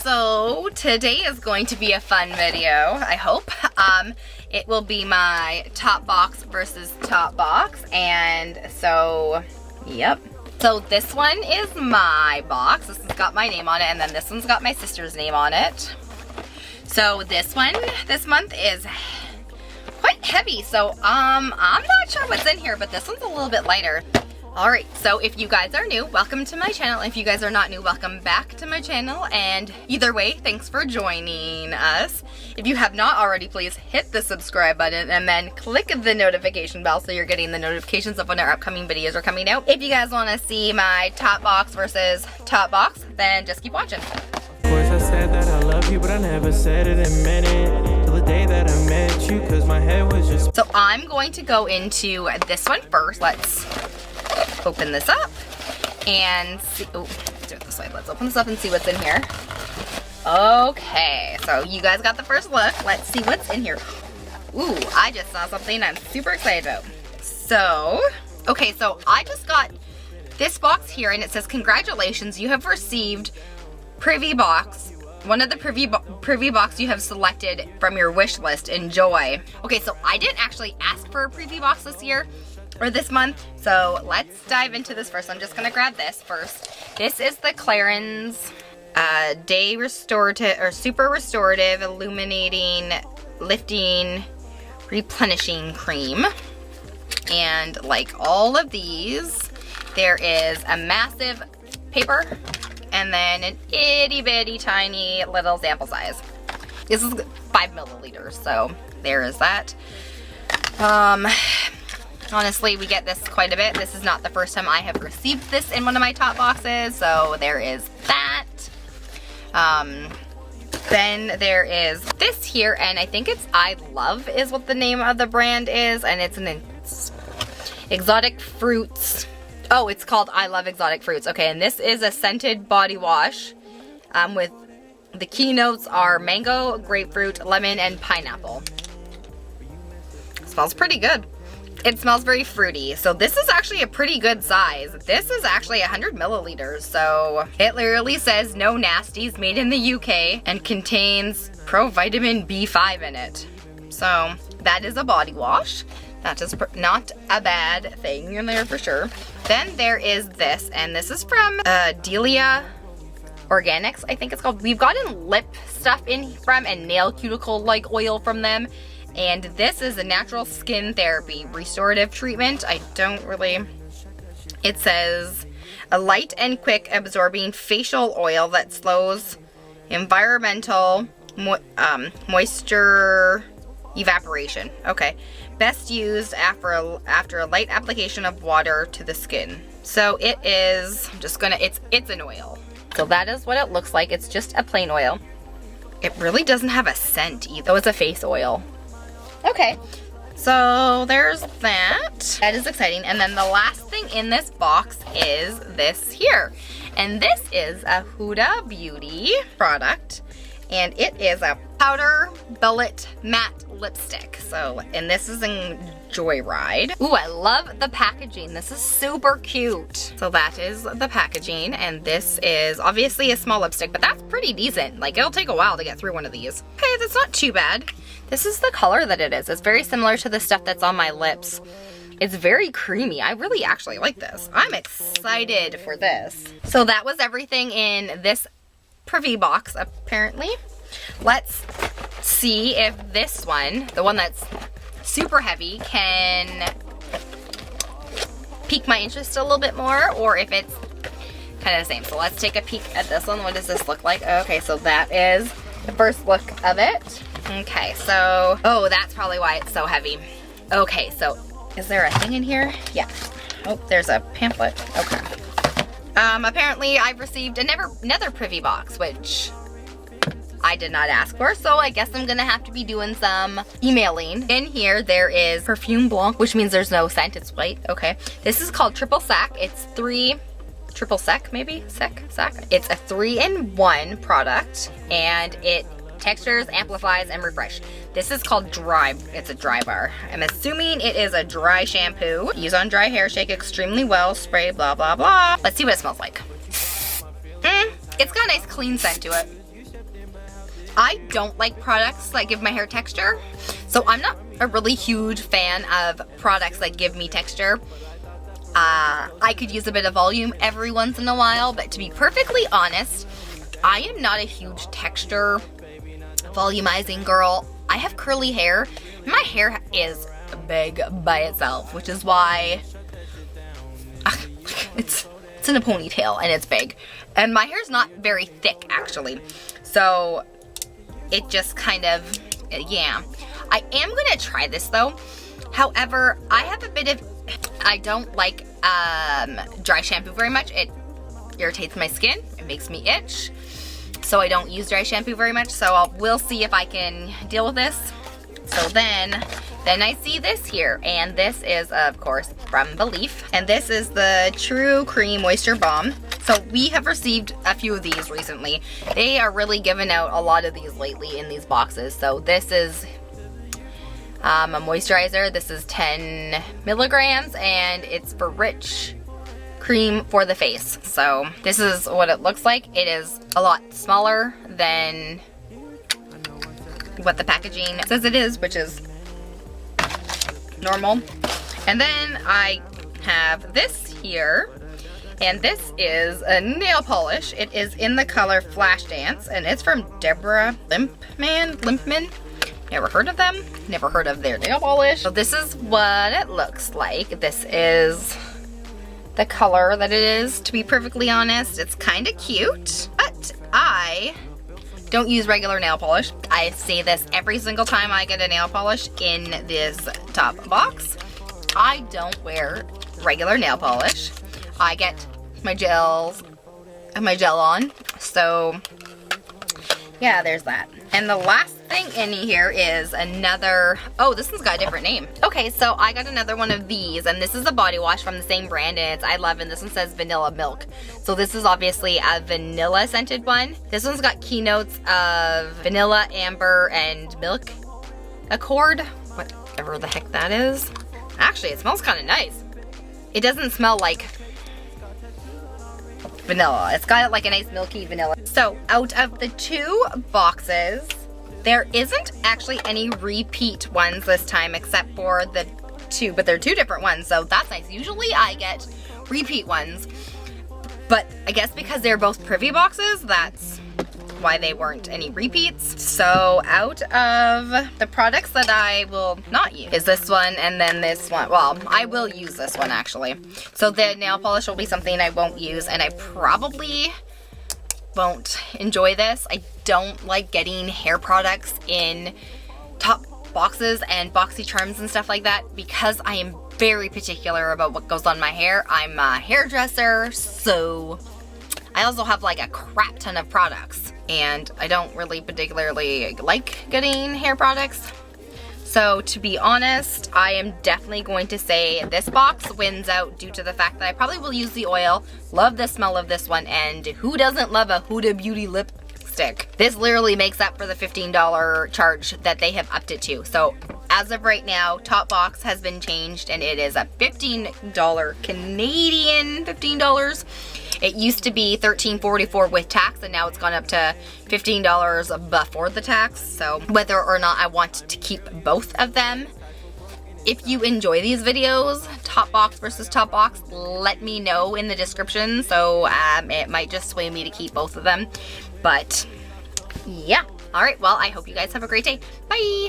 So today is going to be a fun video, I hope. It will be my top box versus top box, and so, yep. So this one is my box. This has got my name on it, and then this one's got my sister's name on it. So this one, this month is quite heavy, so I'm not sure what's in here, but this one's a little bit lighter. Alright, so if you guys are new, welcome to my channel. If you guys are not new, welcome back to my channel. And either way, thanks for joining us. If you have not already, please hit the subscribe button and then click the notification bell so you're getting the notifications of when our upcoming videos are coming out. If you guys want to see my top box versus top box, then just keep watching. Of course I said that I love you, but I never said it and meant it till the day that I met you, cause my head was just... So I'm going to go into this one first. Let's open this up and see. Oh, let's do it this way. Let's open this up and see what's in here. Okay, so you guys got the first look. Let's see what's in here. Ooh, I just saw something I'm super excited about. So, okay, so I just got this box here and it says, congratulations, you have received Privy Box. One of the Privy Box you have selected from your wish list. Enjoy. Okay, so I didn't actually ask for a Privy Box this year or this month, so let's dive into this first. I'm just gonna grab this first. This is the Clarins Day Restorative or Super Restorative Illuminating Lifting Replenishing Cream. And like all of these, there is a massive paper and then an itty bitty tiny little sample size. This is 5 milliliters, so there is that. Honestly, we get this quite a bit. This is not the first time I have received this in one of my top boxes, so there is that. Then there is this here, and I think it's I Love is what the name of the brand is, and it's an exotic fruits. Oh, it's called I Love Exotic Fruits. Okay, and this is a scented body wash with the keynotes are mango, grapefruit, lemon, and pineapple. Smells pretty good. It smells very fruity. So this is actually a pretty good size. This is actually 100 milliliters. So it literally says no nasties, made in the UK, and contains provitamin B5 in it. So that is a body wash. That is not a bad thing in there for sure. Then there is this, and this is from Delia Organics, I think it's called. We've gotten lip stuff in from and nail cuticle like oil from them. And this is a natural skin therapy restorative treatment. I don't really, it says a light and quick absorbing facial oil that slows environmental moisture evaporation. Okay, best used after a light application of water to the skin. So it is, I'm just gonna, it's an oil. So that is what it looks like. It's just a plain oil. It really doesn't have a scent either. Oh, it's a face oil. Okay, so there's that. That is exciting. And then the last thing in this box is this here. And this is a Huda Beauty product. And it is a powder bullet matte lipstick. So, and this is in Joyride. Ooh, I love the packaging. This is super cute. So that is the packaging. And this is obviously a small lipstick, but that's pretty decent. Like, it'll take a while to get through one of these. Okay, that's not too bad. This is the color that it is. It's very similar to the stuff that's on my lips. It's very creamy. I really actually like this. I'm excited for this. So that was everything in this Privy Box, apparently. Let's see if this one, the one that's super heavy, can pique my interest a little bit more, or if it's kind of the same. So let's take a peek at this one. What does this look like? Okay, so that is the first look of it. Okay, so, oh, that's probably why it's so heavy. Okay, so is there a thing in here? Yeah. Oh, there's a pamphlet. Okay. Apparently I've received another Privy Box, which I did not ask for, so I guess I'm gonna have to be doing some emailing. In here there is Perfume Blanc, which means there's no scent, it's white. Okay. This is called Triple Sec. It's triple sec, maybe? Sec? It's a 3-in-1 product, and it textures, amplifies, and refresh. This is called dry. It's a dry bar. I'm assuming it is a dry shampoo. Use on dry hair, shake extremely well, spray, blah, blah, blah. Let's see what it smells like. It's got a nice clean scent to it. I don't like products that give my hair texture. So I'm not a really huge fan of products that give me texture. I could use a bit of volume every once in a while, but to be perfectly honest, I am not a huge texture volumizing girl. I have curly hair, and my hair is big by itself, which is why it's in a ponytail and it's big. And my hair's not very thick actually. So it just kind of, yeah. I am gonna try this though. However, I have a bit of, I don't like dry shampoo very much. It irritates my skin, it makes me itch. So I don't use dry shampoo very much. So we'll see if I can deal with this. So then I see this here, and this is of course from Belief, and this is the True Cream Moisture Balm. So we have received a few of these recently. They are really giving out a lot of these lately in these boxes. So this is a moisturizer. This is 10 milligrams, and it's for rich cream for the face. So this is what it looks like. It is a lot smaller than what the packaging says it is, which is normal. And then I have this here, and this is a nail polish. It is in the color Flash Dance, and it's from Deborah Limpman. Never heard of them, never heard of their nail polish. So this is what it looks like. This is the color that it is, to be perfectly honest. It's kind of cute, but I don't use regular nail polish. I say this every single time I get a nail polish in this top box. I don't wear regular nail polish. I get my gel on. So yeah, there's that. And the last thing in here is another, oh, this one's got a different name. Okay, so I got another one of these, and this is a body wash from the same brand, and it's I Love, and this one says Vanilla Milk. So this is obviously a vanilla scented one. This one's got keynotes of vanilla, amber, and milk accord, whatever the heck that is. Actually, it smells kind of nice. It doesn't smell like vanilla. It's got like a nice milky vanilla. So out of the two boxes, there isn't actually any repeat ones this time except for the two, but they're two different ones, so that's nice. Usually I get repeat ones, but I guess because they're both privy boxes, that's why they weren't any repeats. So out of the products that I will not use is this one and then this one. Well, I will use this one actually. So the nail polish will be something I won't use, and I probably won't enjoy this. I don't like getting hair products in top boxes and boxy charms and stuff like that because I am very particular about what goes on my hair. I'm a hairdresser, so I also have like a crap ton of products, and I don't really particularly like getting hair products. So to be honest, I am definitely going to say this box wins out due to the fact that I probably will use the oil, love the smell of this one, and who doesn't love a Huda Beauty lipstick? This literally makes up for the $15 charge that they have upped it to. So as of right now, top box has been changed and it is a $15 Canadian $15. It used to be $13.44 with tax, and now it's gone up to $15 before the tax. So whether or not I want to keep both of them, if you enjoy these videos, top box versus top box, let me know in the description. So it might just sway me to keep both of them. But yeah. All right, well, I hope you guys have a great day. Bye.